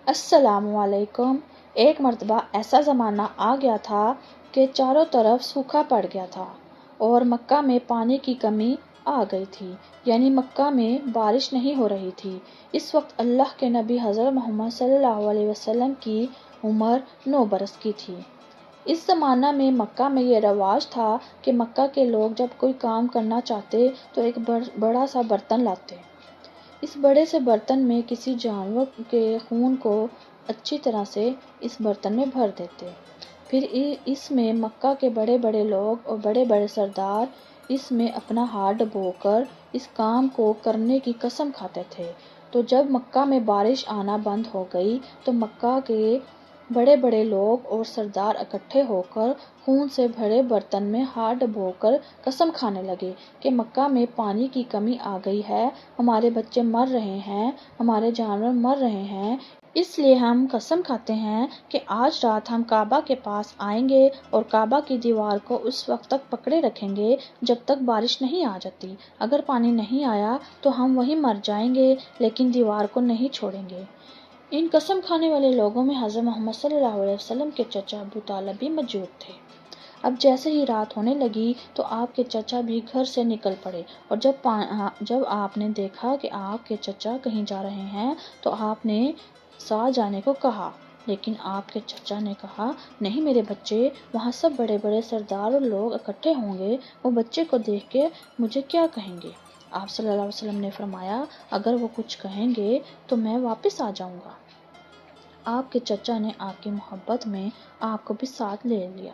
السلام علیکم۔ ایک مرتبہ ایسا زمانہ آ گیا تھا کہ چاروں طرف سوکھا پڑ گیا تھا اور مکہ میں پانی کی کمی آ گئی تھی، یعنی مکہ میں بارش نہیں ہو رہی تھی۔ اس وقت اللہ کے نبی حضرت محمد صلی اللہ علیہ وسلم کی عمر 9 برس کی تھی۔ اس زمانہ میں مکہ میں یہ رواج تھا کہ مکہ کے لوگ جب کوئی کام کرنا چاہتے تو ایک بڑا سا برتن لاتے۔ اس بڑے سے برتن میں کسی جانور کے خون کو اچھی طرح سے اس برتن میں بھر دیتے۔ پھر اس میں مکہ کے بڑے بڑے لوگ اور بڑے بڑے سردار اس میں اپنا ہاتھ ڈبو کر اس کام کو کرنے کی قسم کھاتے تھے۔ تو جب مکہ میں بارش آنا بند ہو گئی تو مکہ کے بڑے بڑے لوگ اور سردار اکٹھے ہو کر خون سے بھرے برتن میں ہاتھ ڈبو کر قسم کھانے لگے کہ مکہ میں پانی کی کمی آ گئی ہے، ہمارے بچے مر رہے ہیں، ہمارے جانور مر رہے ہیں، اس لیے ہم قسم کھاتے ہیں کہ آج رات ہم کعبہ کے پاس آئیں گے اور کعبہ کی دیوار کو اس وقت تک پکڑے رکھیں گے جب تک بارش نہیں آ جاتی۔ اگر پانی نہیں آیا تو ہم وہیں مر جائیں گے، لیکن دیوار کو نہیں چھوڑیں گے۔ ان قسم کھانے والے لوگوں میں حضرت محمد صلی اللہ علیہ وسلم کے چچا ابو طالب بھی موجود تھے۔ اب جیسے ہی رات ہونے لگی تو آپ کے چچا بھی گھر سے نکل پڑے، اور جب آپ نے دیکھا کہ آپ کے چچا کہیں جا رہے ہیں تو آپ نے ساتھ جانے کو کہا، لیکن آپ کے چچا نے کہا، نہیں میرے بچے، وہاں سب بڑے بڑے سردار اور لوگ اکٹھے ہوں گے، وہ بچے کو دیکھ کے مجھے کیا کہیں گے؟ آپ صلی اللہ علیہ وسلم نے فرمایا، اگر وہ کچھ کہیں گے تو میں واپس آ جاؤں گا۔ آپ کے چچا نے آپ کی محبت میں آپ کو بھی ساتھ لے لیا۔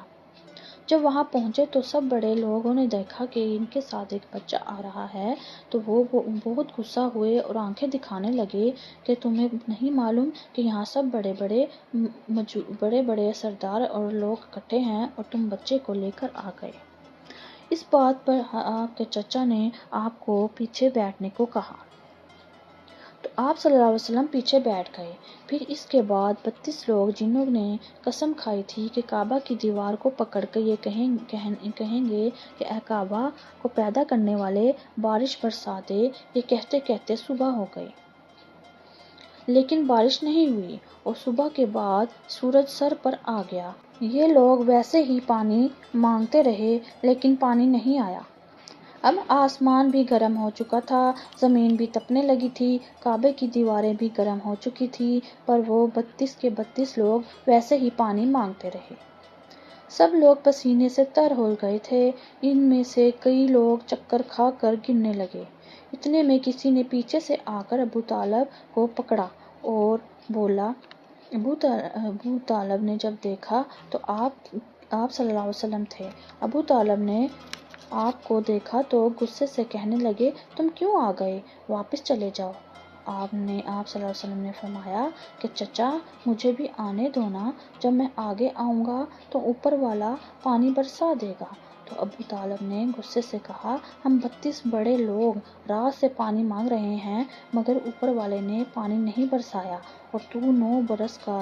جب وہاں پہنچے تو سب بڑے لوگوں نے دیکھا کہ ان کے ساتھ ایک بچہ آ رہا ہے تو وہ بہت غصہ ہوئے اور آنکھیں دکھانے لگے کہ تمہیں نہیں معلوم کہ یہاں سب بڑے بڑے سردار اور لوگ اکٹھے ہیں اور تم بچے کو لے کر آ گئے۔ اس بات پر آپ کے چچا نے آپ کو پیچھے بیٹھنے کو کہا تو آپ صلی اللہ علیہ وسلم پیچھے بیٹھ گئے۔ پھر اس کے بعد 32 لوگ جنہوں نے قسم کھائی تھی کہ کعبہ کی دیوار کو پکڑ کر یہ کہیں گے کہ اے کعبہ کو پیدا کرنے والے بارش برسا دے، یہ کہتے کہتے صبح ہو گئی، لیکن بارش نہیں ہوئی اور صبح کے بعد سورج سر پر آ گیا۔ یہ لوگ ویسے ہی پانی مانگتے رہے لیکن پانی نہیں آیا۔ اب آسمان بھی گرم ہو چکا تھا، زمین بھی تپنے لگی تھی، کعبے کی دیواریں بھی گرم ہو چکی تھی، پر وہ 32 کے 32 لوگ ویسے ہی پانی مانگتے رہے۔ سب لوگ پسینے سے تر ہو گئے تھے، ان میں سے کئی لوگ چکر کھا کر گرنے لگے۔ اتنے میں کسی نے پیچھے سے آ کر ابو طالب کو پکڑا اور بولا۔ ابو طالب نے جب دیکھا تو آپ صلی اللہ علیہ وسلم تھے۔ ابو طالب نے آپ کو دیکھا تو غصے سے کہنے لگے، تم کیوں آ گئے؟ واپس چلے جاؤ۔ آپ صلی اللہ علیہ وسلم نے فرمایا کہ چچا مجھے بھی آنے دو نا، جب میں آگے آؤں گا تو اوپر والا پانی برسا دے گا۔ تو ابو طالب نے غصے سے کہا، ہم 32 بڑے لوگ رات سے پانی مانگ رہے ہیں مگر اوپر والے نے پانی نہیں برسایا، اور تو 9 برس کا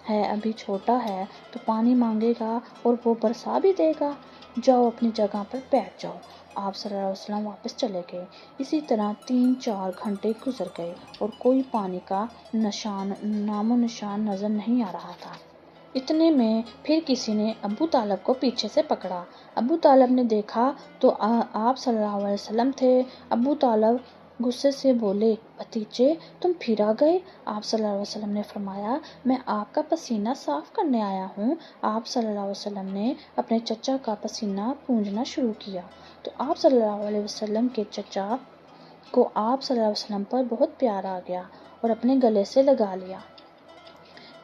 ہے، ابھی چھوٹا ہے تو پانی مانگے گا اور وہ برسا بھی دے گا؟ جاؤ اپنی جگہ پر بیٹھ جاؤ۔ آپ صلی اللہ علیہ وسلم واپس چلے گئے۔ اسی طرح 3-4 گھنٹے گزر گئے اور کوئی پانی کا نام و نشان نظر نہیں آ رہا تھا۔ اتنے میں پھر کسی نے ابو طالب کو پیچھے سے پکڑا۔ ابو طالب نے دیکھا تو آپ صلی اللہ علیہ وسلم تھے۔ ابو طالب غصے سے بولے، بھتیجے تم پھر آ گئے؟ آپ صلی اللہ علیہ وسلم نے فرمایا، میں آپ کا پسینہ صاف کرنے آیا ہوں۔ آپ صلی اللہ علیہ وسلم نے اپنے چچا کا پسینہ پونجھنا شروع کیا تو آپ صلی اللہ علیہ وسلم کے چچا کو آپ صلی اللہ علیہ وسلم پر بہت پیار آ گیا اور اپنے گلے سے لگا لیا۔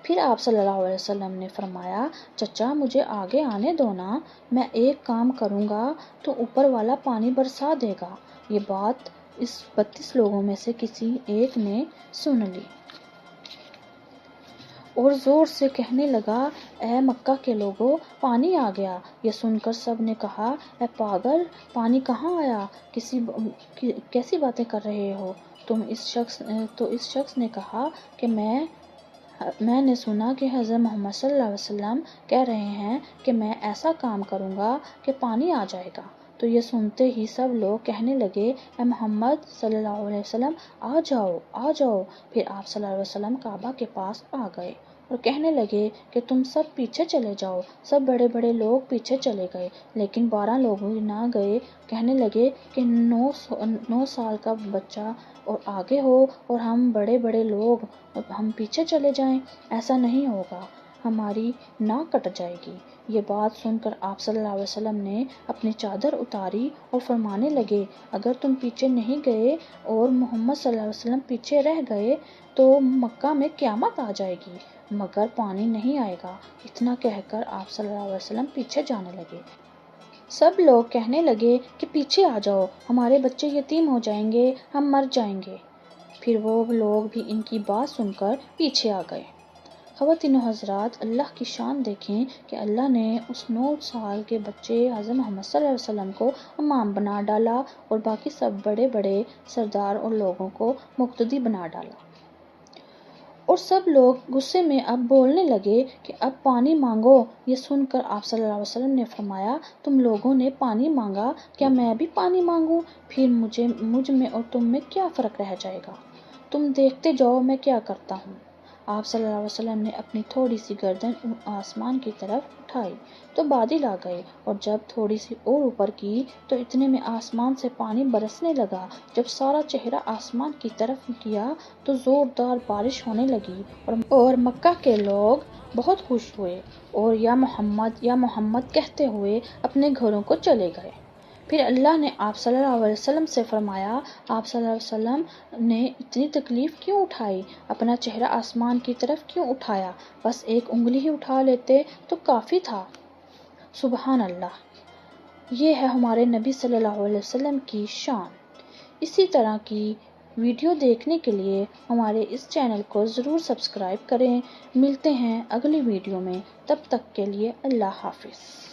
پھر آپ صلی اللہ علیہ وسلم نے فرمایا، چچا مجھے آگے آنے دو نا، میں ایک کام کروں گا تو اوپر والا پانی برسا دے گا۔ یہ بات اس 32 لوگوں میں سے کسی ایک نے سن لی اور زور سے کہنے لگا، اے مکہ کے لوگو، پانی آ گیا۔ یہ سن کر سب نے کہا، اے پاگل، پانی کہاں آیا؟ کیسی باتیں کر رہے ہو تم؟ اس شخص نے کہا کہ میں نے سنا کہ حضرت محمد صلی اللہ علیہ وسلم کہہ رہے ہیں کہ میں ایسا کام کروں گا کہ پانی آ جائے گا۔ تو یہ سنتے ہی سب لوگ کہنے لگے اے محمد صلی اللہ علیہ وسلم آ جاؤ آ جاؤ۔ پھر آپ صلی اللہ علیہ وسلم کعبہ کے پاس آ گئے اور کہنے لگے کہ تم سب پیچھے چلے جاؤ۔ سب بڑے بڑے لوگ پیچھے چلے گئے لیکن 12 لوگ نہ گئے۔ کہنے لگے کہ 9 سال کا بچہ اور آگے ہو اور ہم بڑے بڑے لوگ ہم پیچھے چلے جائیں، ایسا نہیں ہوگا، ہماری ناک کٹ جائے گی۔ یہ بات سن کر آپ صلی اللہ علیہ وسلم نے اپنی چادر اتاری اور فرمانے لگے اگر تم پیچھے نہیں گئے اور محمد صلی اللہ علیہ وسلم پیچھے رہ گئے تو مکہ میں قیامت آ جائے گی مگر پانی نہیں آئے گا۔ اتنا کہہ کر آپ صلی اللہ علیہ وسلم پیچھے جانے لگے۔ سب لوگ کہنے لگے کہ پیچھے آ جاؤ، ہمارے بچے یتیم ہو جائیں گے، ہم مر جائیں گے۔ پھر وہ لوگ بھی ان کی بات سن کر پیچھے آ گئے۔ خواتین و حضرات، اللہ کی شان دیکھیں کہ اللہ نے اس 9 سال کے بچے حضرت محمد صلی اللہ علیہ وسلم کو امام بنا ڈالا اور باقی سب بڑے بڑے سردار اور لوگوں کو مقتدی بنا ڈالا۔ اور سب لوگ غصے میں اب بولنے لگے کہ اب پانی مانگو۔ یہ سن کر آپ صلی اللہ علیہ وسلم نے فرمایا تم لوگوں نے پانی مانگا، کیا میں بھی پانی مانگوں؟ پھر مجھ میں اور تم میں کیا فرق رہ جائے گا؟ تم دیکھتے جاؤ میں کیا کرتا ہوں۔ آپ صلی اللہ علیہ وسلم نے اپنی تھوڑی سی گردن آسمان کی طرف اٹھائی تو بادل آ گئے اور جب تھوڑی سی اور اوپر کی تو اتنے میں آسمان سے پانی برسنے لگا۔ جب سارا چہرہ آسمان کی طرف کیا تو زوردار بارش ہونے لگی اور مکہ کے لوگ بہت خوش ہوئے اور یا محمد کہتے ہوئے اپنے گھروں کو چلے گئے۔ پھر اللہ نے آپ صلی اللہ علیہ وسلم سے فرمایا آپ صلی اللہ علیہ وسلم نے اتنی تکلیف کیوں اٹھائی؟ اپنا چہرہ آسمان کی طرف کیوں اٹھایا؟ بس ایک انگلی ہی اٹھا لیتے تو کافی تھا۔ سبحان اللہ، یہ ہے ہمارے نبی صلی اللہ علیہ وسلم کی شان۔ اسی طرح کی ویڈیو دیکھنے کے لیے ہمارے اس چینل کو ضرور سبسکرائب کریں۔ ملتے ہیں اگلی ویڈیو میں، تب تک کے لیے اللہ حافظ۔